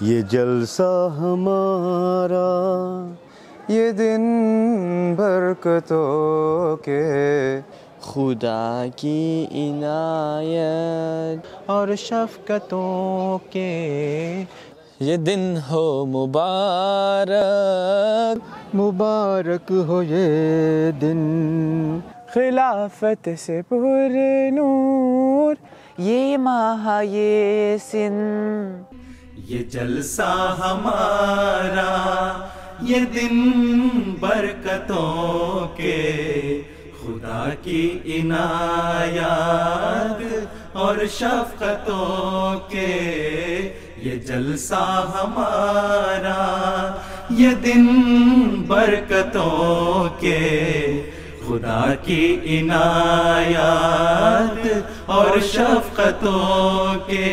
یہ جلسہ ہمارا، یہ دن برکتوں کے، خدا کی عنایت اور شفقتوں کے، یہ دن ہو مبارک، مبارک ہو یہ دن، خلافت سے پر نور یہ ماہ یہ سن، یہ جلسہ ہمارا، یہ دن برکتوں کے، خدا کی عنایات اور شفقتوں کے، یہ جلسہ ہمارا، یہ دن برکتوں کے، خدا کی عنایات اور شفقتوں کے۔